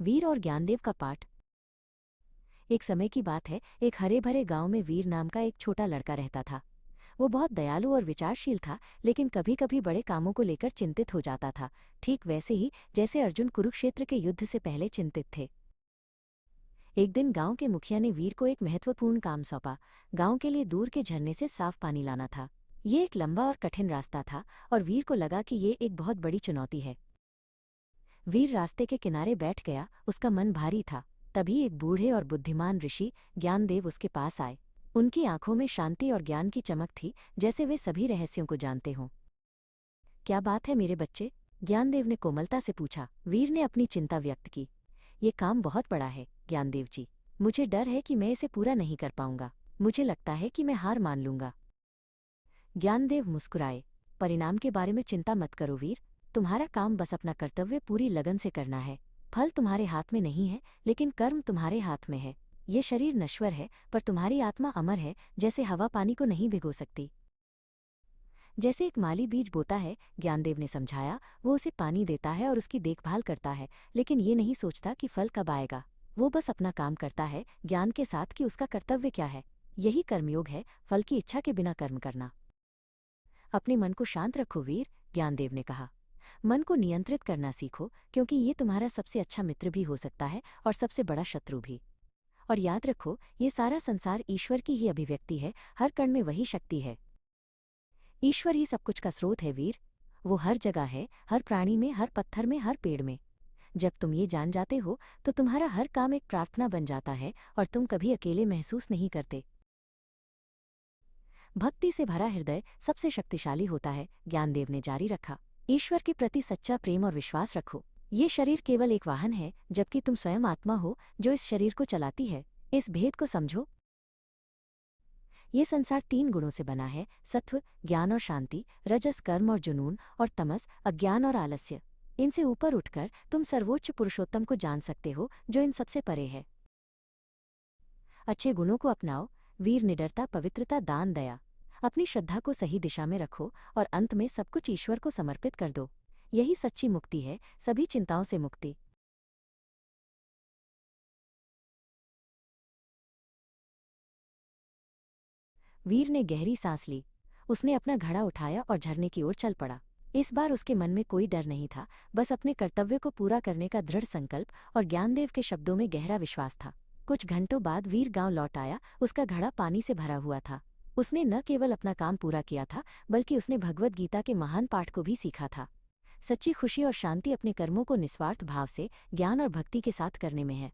वीर और ज्ञानदेव का पाठ। एक समय की बात है, एक हरे भरे गांव में वीर नाम का एक छोटा लड़का रहता था। वो बहुत दयालु और विचारशील था, लेकिन कभी कभी बड़े कामों को लेकर चिंतित हो जाता था, ठीक वैसे ही जैसे अर्जुन कुरुक्षेत्र के युद्ध से पहले चिंतित थे। एक दिन गांव के मुखिया ने वीर को एक महत्वपूर्ण काम सौंपा। गांव के लिए दूर के झरने से साफ पानी लाना था। ये एक लंबा और कठिन रास्ता था, और वीर को लगा कि ये एक बहुत बड़ी चुनौती है। वीर रास्ते के किनारे बैठ गया, उसका मन भारी था। तभी एक बूढ़े और बुद्धिमान ऋषि ज्ञानदेव उसके पास आए। उनकी आंखों में शांति और ज्ञान की चमक थी, जैसे वे सभी रहस्यों को जानते हों। क्या बात है मेरे बच्चे? ज्ञानदेव ने कोमलता से पूछा। वीर ने अपनी चिंता व्यक्त की। ये काम बहुत बड़ा है ज्ञानदेव जी। मुझे डर है कि मैं इसे पूरा नहीं कर पाऊंगा। मुझे लगता है कि मैं हार मान लूंगा। ज्ञानदेव मुस्कुराए। परिणाम के बारे में चिंता मत करो वीर। तुम्हारा काम बस अपना कर्तव्य पूरी लगन से करना है। फल तुम्हारे हाथ में नहीं है, लेकिन कर्म तुम्हारे हाथ में है। ये शरीर नश्वर है, पर तुम्हारी आत्मा अमर है, जैसे हवा पानी को नहीं भिगो सकती। जैसे एक माली बीज बोता है, ज्ञानदेव ने समझाया, वो उसे पानी देता है और उसकी देखभाल करता है, लेकिन ये नहीं सोचता कि फल कब आएगा। वो बस अपना काम करता है, ज्ञान के साथ कि उसका कर्तव्य क्या है। यही कर्मयोग है, फल की इच्छा के बिना कर्म करना। अपने मन को शांत रखो वीर, ज्ञानदेव ने कहा। मन को नियंत्रित करना सीखो, क्योंकि ये तुम्हारा सबसे अच्छा मित्र भी हो सकता है और सबसे बड़ा शत्रु भी। और याद रखो, ये सारा संसार ईश्वर की ही अभिव्यक्ति है। हर कण में वही शक्ति है। ईश्वर ही सब कुछ का स्रोत है वीर। वो हर जगह है, हर प्राणी में, हर पत्थर में, हर पेड़ में। जब तुम ये जान जाते हो, तो तुम्हारा हर काम एक प्रार्थना बन जाता है और तुम कभी अकेले महसूस नहीं करते। भक्ति से भरा हृदय सबसे शक्तिशाली होता है, ज्ञानदेव ने जारी रखा। ईश्वर के प्रति सच्चा प्रेम और विश्वास रखो। ये शरीर केवल एक वाहन है, जबकि तुम स्वयं आत्मा हो जो इस शरीर को चलाती है। इस भेद को समझो। ये संसार 3 गुणों से बना है, सत्व ज्ञान और शांति, रजस कर्म और जुनून, और तमस अज्ञान और आलस्य। इनसे ऊपर उठकर तुम सर्वोच्च पुरुषोत्तम को जान सकते हो, जो इन सबसे परे है। अच्छे गुणों को अपनाओ, वीर, निडरता, पवित्रता, दान, दया। अपनी श्रद्धा को सही दिशा में रखो और अंत में सब कुछ ईश्वर को समर्पित कर दो। यही सच्ची मुक्ति है, सभी चिंताओं से मुक्ति। वीर ने गहरी सांस ली। उसने अपना घड़ा उठाया और झरने की ओर चल पड़ा। इस बार उसके मन में कोई डर नहीं था, बस अपने कर्तव्य को पूरा करने का दृढ़ संकल्प और ज्ञानदेव के शब्दों में गहरा विश्वास था। कुछ घंटों बाद वीर गांव लौट आया। उसका घड़ा पानी से भरा हुआ था। उसने न केवल अपना काम पूरा किया था, बल्कि उसने भगवद गीता के महान पाठ को भी सीखा था। सच्ची खुशी और शांति अपने कर्मों को निस्वार्थ भाव से, ज्ञान और भक्ति के साथ करने में है।